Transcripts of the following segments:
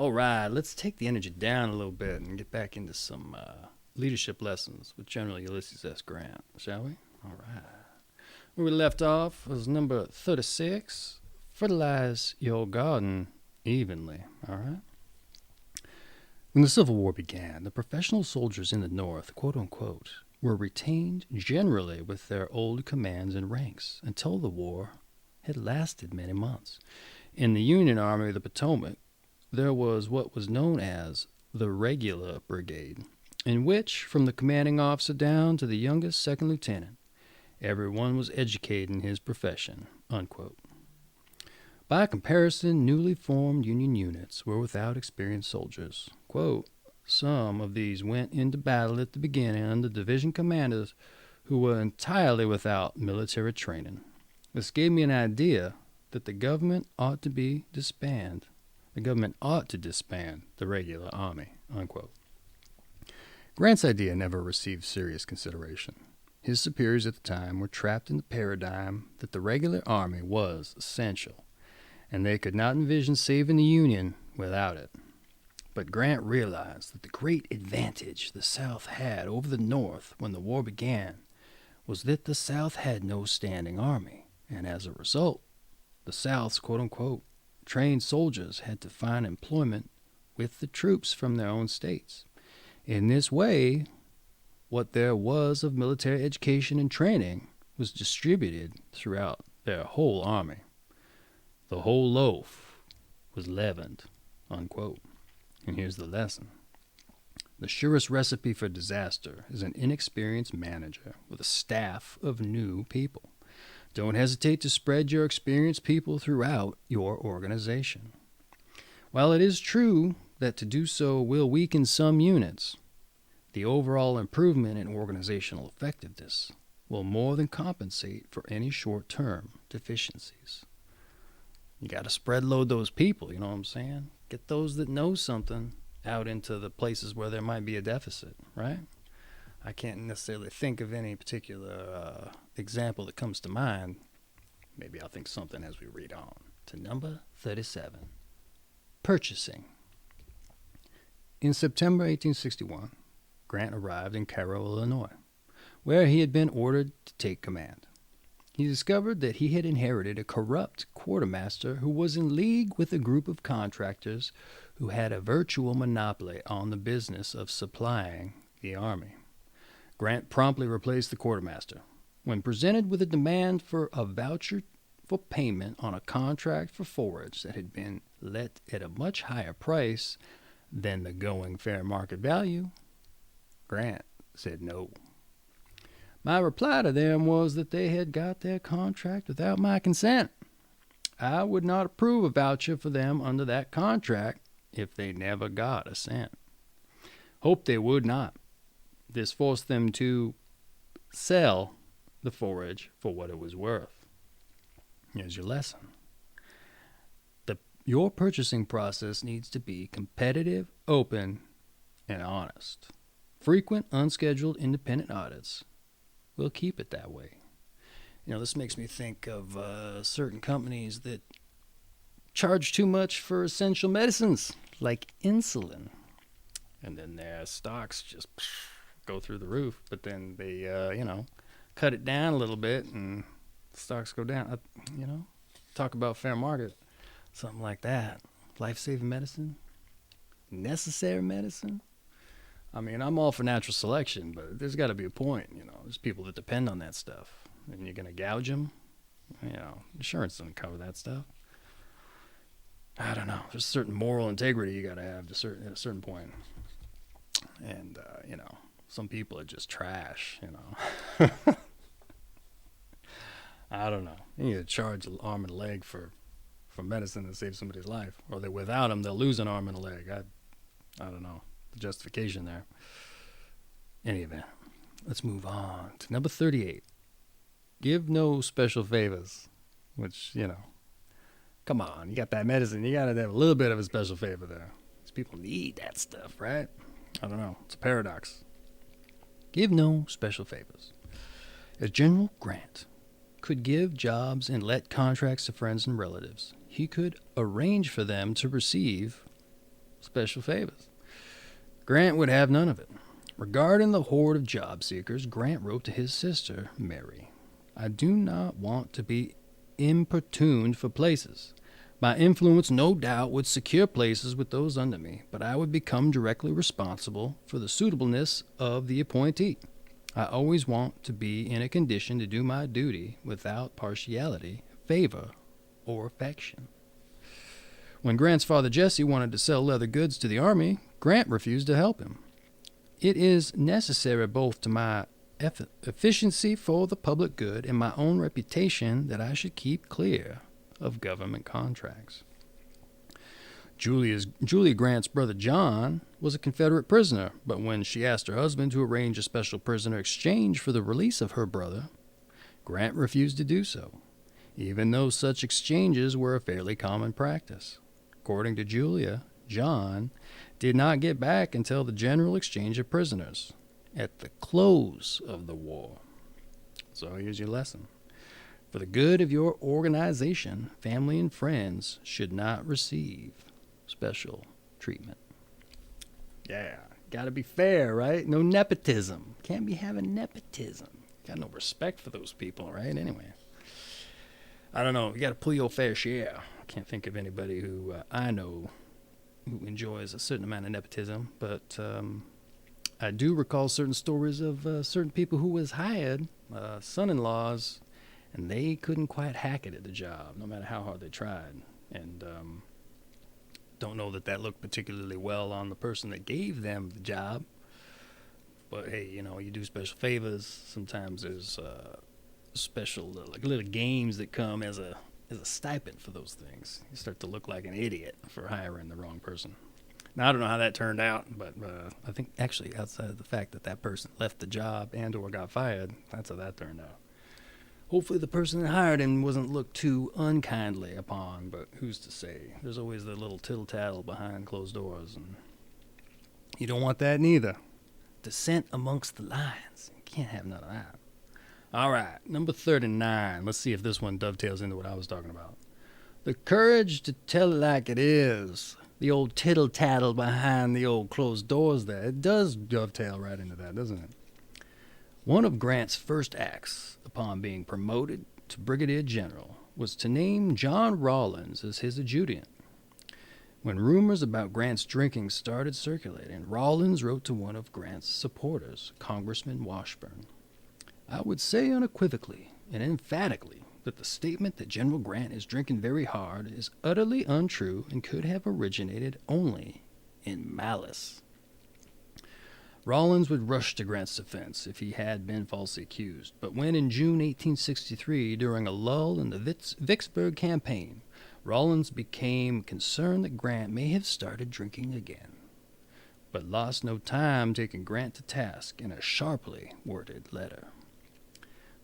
All right, let's take the energy down a little bit and get back into some leadership lessons with General Ulysses S. Grant, shall we? All right. Where we left off was number 36. Fertilize your garden evenly. All right. When the Civil War began, the professional soldiers in the North, quote unquote, were retained generally with their old commands and ranks until the war had lasted many months. In the Union Army of the Potomac, there was what was known as the Regular Brigade, in which, from the commanding officer down to the youngest second lieutenant, everyone was educated in his profession, unquote. By comparison, newly formed Union units were without experienced soldiers. Quote, some of these went into battle at the beginning under division commanders who were entirely without military training. This gave me an idea that the government ought to disband the regular army, unquote. Grant's idea never received serious consideration. His superiors at the time were trapped in the paradigm that the regular army was essential, and they could not envision saving the Union without it. But Grant realized that the great advantage the South had over the North when the war began was that the South had no standing army, and as a result, the South's quote-unquote trained soldiers had to find employment with the troops from their own states. In this way, what there was of military education and training was distributed throughout their whole army. The whole loaf was leavened, unquote. And here's the lesson. The surest recipe for disaster is an inexperienced manager with a staff of new people. Don't hesitate to spread your experienced people throughout your organization. While it is true that to do so will weaken some units, the overall improvement in organizational effectiveness will more than compensate for any short-term deficiencies. You got to spread load those people, you know what I'm saying? Get those that know something out into the places where there might be a deficit, right? I can't necessarily think of any particular example that comes to mind. Maybe I'll think something as we read on to number 37, purchasing. In September 1861, Grant arrived in Cairo, Illinois, where he had been ordered to take command. He discovered that he had inherited a corrupt quartermaster who was in league with a group of contractors who had a virtual monopoly on the business of supplying the army. Grant promptly replaced the quartermaster. When presented with a demand for a voucher for payment on a contract for forage that had been let at a much higher price than the going fair market value, Grant said no. My reply to them was that they had got their contract without my consent. I would not approve a voucher for them under that contract if they never got a cent. Hope they would not. This forced them to sell the forage for what it was worth. Here's your lesson. Your purchasing process needs to be competitive, open, and honest. Frequent, unscheduled, independent audits will keep it that way. You know, this makes me think of certain companies that charge too much for essential medicines, like insulin. And then their stocks just go through the roof, but then they, cut it down a little bit and stocks go down. Talk about fair market, something like that. Life-saving medicine, necessary medicine. I mean, I'm all for natural selection, but there's got to be a point, There's people that depend on that stuff, and you're going to gouge them. Insurance doesn't cover that stuff. I don't know. There's a certain moral integrity you got to have at a certain point. And, some people are just trash, I don't know. You need to charge an arm and a leg for medicine to save somebody's life. Or that without them, they'll lose an arm and a leg. I don't know the justification there. Any event, let's move on to number 38. Give no special favors, which, come on, you got that medicine. You got to have a little bit of a special favor there. These people need that stuff, right? I don't know. It's a paradox. Give no special favors. As General Grant could give jobs and let contracts to friends and relatives, he could arrange for them to receive special favors. Grant would have none of it. Regarding the horde of job seekers, Grant wrote to his sister, Mary, I do not want to be importuned for places. My influence no doubt would secure places with those under me, but I would become directly responsible for the suitableness of the appointee. I always want to be in a condition to do my duty without partiality, favor, or affection. When Grant's father Jesse wanted to sell leather goods to the Army, Grant refused to help him. It is necessary both to my efficiency for the public good and my own reputation that I should keep clear of government contracts. Julia Grant's brother John was a Confederate prisoner, but when she asked her husband to arrange a special prisoner exchange for the release of her brother, Grant refused to do so, even though such exchanges were a fairly common practice. According to Julia, John did not get back until the general exchange of prisoners at the close of the war. So here's your lesson. For the good of your organization, family and friends should not receive special treatment. Yeah, gotta be fair, right? No nepotism. Can't be having nepotism. Got no respect for those people, right? Anyway, I don't know. You gotta pull your fair share. I can't think of anybody who I know who enjoys a certain amount of nepotism, but I do recall certain stories of certain people who was hired, son-in-laws, and they couldn't quite hack it at the job, no matter how hard they tried. And don't know that looked particularly well on the person that gave them the job. But hey, you do special favors. Sometimes there's special like little games that come as a stipend for those things. You start to look like an idiot for hiring the wrong person. Now, I don't know how that turned out, but I think actually outside of the fact that person left the job and or got fired, that's how that turned out. Hopefully the person that hired him wasn't looked too unkindly upon, but who's to say? There's always the little tittle-tattle behind closed doors, and you don't want that neither. Dissent amongst the lines. You can't have none of that. All right, number 39. Let's see if this one dovetails into what I was talking about. The courage to tell it like it is. The old tittle-tattle behind the old closed doors there. It does dovetail right into that, doesn't it? One of Grant's first acts upon being promoted to brigadier general was to name John Rawlins as his adjutant. When rumors about Grant's drinking started circulating, Rawlins wrote to one of Grant's supporters, Congressman Washburn. I would say unequivocally and emphatically that the statement that General Grant is drinking very hard is utterly untrue and could have originated only in malice. Rawlins would rush to Grant's defense if he had been falsely accused, but when in June 1863, during a lull in the Vicksburg campaign, Rawlins became concerned that Grant may have started drinking again, but lost no time taking Grant to task in a sharply worded letter.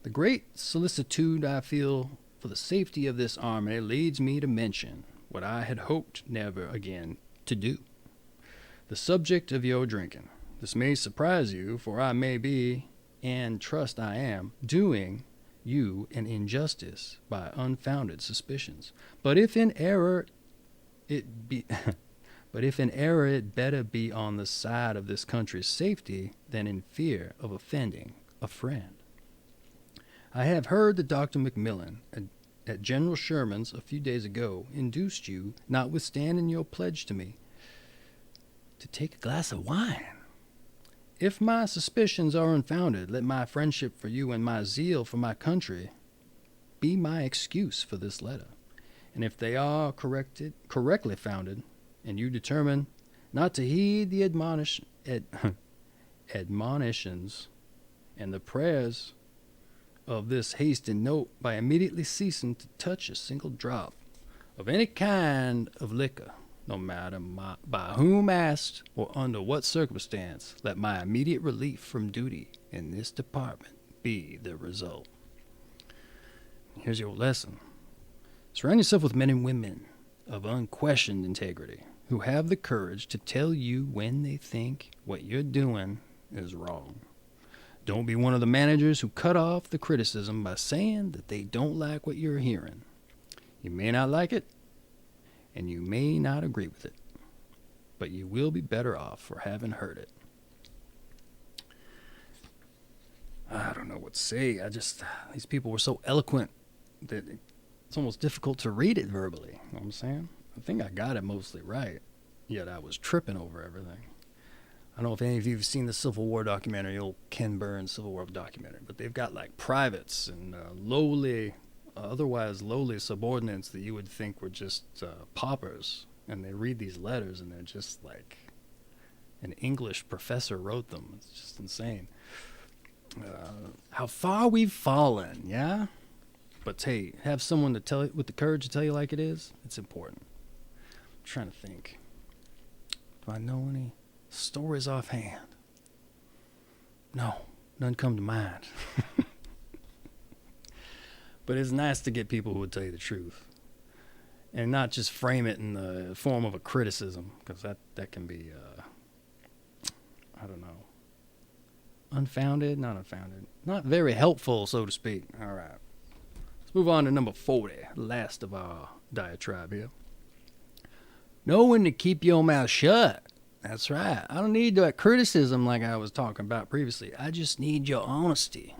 The great solicitude I feel for the safety of this army leads me to mention what I had hoped never again to do, the subject of your drinking. This may surprise you, for I may be, and trust I am, doing you an injustice by unfounded suspicions. But if in error it better be on the side of this country's safety than in fear of offending a friend. I have heard that Dr. McMillan at General Sherman's a few days ago induced you, notwithstanding your pledge to me, to take a glass of wine. If my suspicions are unfounded, let my friendship for you and my zeal for my country be my excuse for this letter. And if they are correctly founded, and you determine not to heed the admonitions and the prayers of this hastened note by immediately ceasing to touch a single drop of any kind of liquor, no matter by whom asked or under what circumstance, let my immediate relief from duty in this department be the result. Here's your lesson. Surround yourself with men and women of unquestioned integrity who have the courage to tell you when they think what you're doing is wrong. Don't be one of the managers who cut off the criticism by saying that they don't like what you're hearing. You may not like it, and you may not agree with it. but you will be better off for having heard it. I don't know what to say. These people were so eloquent that it's almost difficult to read it verbally. You know what I'm saying? I think I got it mostly right, yet I was tripping over everything. I don't know if any of you have seen the Civil War documentary, the old Ken Burns Civil War documentary, but they've got like privates and otherwise lowly subordinates that you would think were just paupers, and they read these letters and they're just like an English professor wrote them. It's just insane. How far we've fallen, yeah? But hey, have someone to tell you with the courage to tell you like it is. It's important. I'm trying to think. Do I know any stories offhand? No, none come to mind. But it's nice to get people who would tell you the truth and not just frame it in the form of a criticism, because that can be, I don't know, unfounded, not very helpful, so to speak. All right. Let's move on to number 40, last of our diatribe here. Know when to keep your mouth shut. That's right. I don't need that criticism like I was talking about previously. I just need your honesty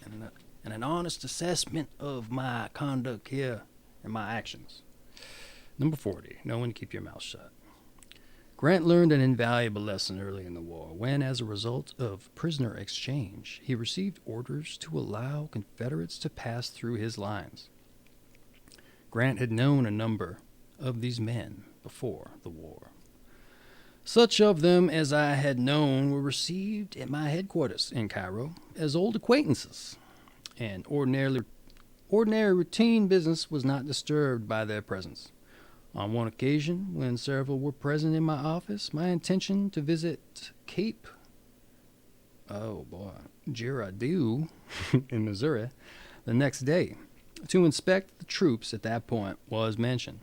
and an honest assessment of my conduct here and my actions. Number 40, know when to keep your mouth shut. Grant learned an invaluable lesson early in the war when, as a result of prisoner exchange, he received orders to allow Confederates to pass through his lines. Grant had known a number of these men before the war. Such of them as I had known were received at my headquarters in Cairo as old acquaintances, and ordinary routine business was not disturbed by their presence. On one occasion, when several were present in my office, my intention to visit Cape Girardeau in Missouri the next day to inspect the troops at that point was mentioned.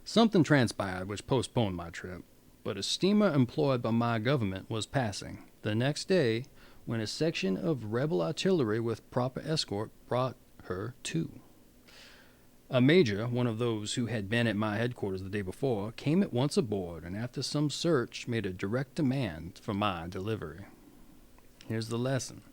Something transpired which postponed my trip, but a steamer employed by my government was passing the next day when a section of rebel artillery with proper escort brought her to. A major, one of those who had been at my headquarters the day before, came at once aboard and after some search made a direct demand for my delivery. Here's the lesson.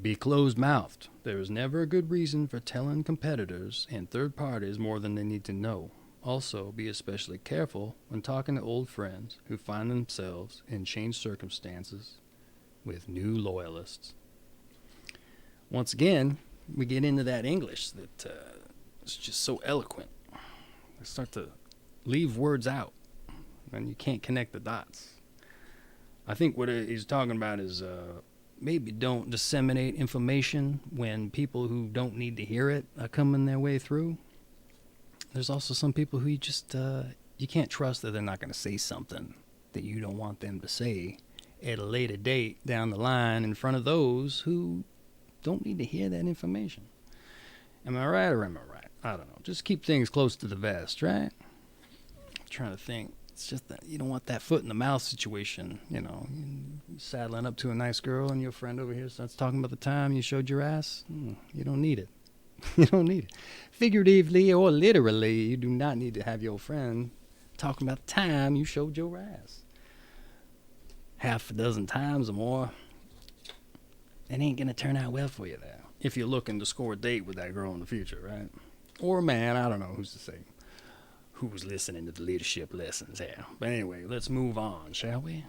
Be closed-mouthed. There is never a good reason for telling competitors and third parties more than they need to know. Also, be especially careful when talking to old friends who find themselves in changed circumstances with new loyalists. Once again, we get into that English that it's just so eloquent. They start to leave words out, and you can't connect the dots. I think what he's talking about is maybe don't disseminate information when people who don't need to hear it are coming their way through. There's also some people who you can't trust that they're not going to say something that you don't want them to say at a later date down the line in front of those who don't need to hear that information. Am I right or am I right? I don't know. Just keep things close to the vest, right? I'm trying to think. It's just that you don't want that foot in the mouth situation, you know. You're saddling up to a nice girl and your friend over here starts talking about the time you showed your ass. You don't need it. You don't need it. Figuratively or literally, you do not need to have your friend talking about the time you showed your ass. Half a dozen times or more. It ain't going to turn out well for you there. If you're looking to score a date with that girl in the future, right? Or a man, I don't know who's to say. Who's listening to the leadership lessons here. But anyway, let's move on, shall we?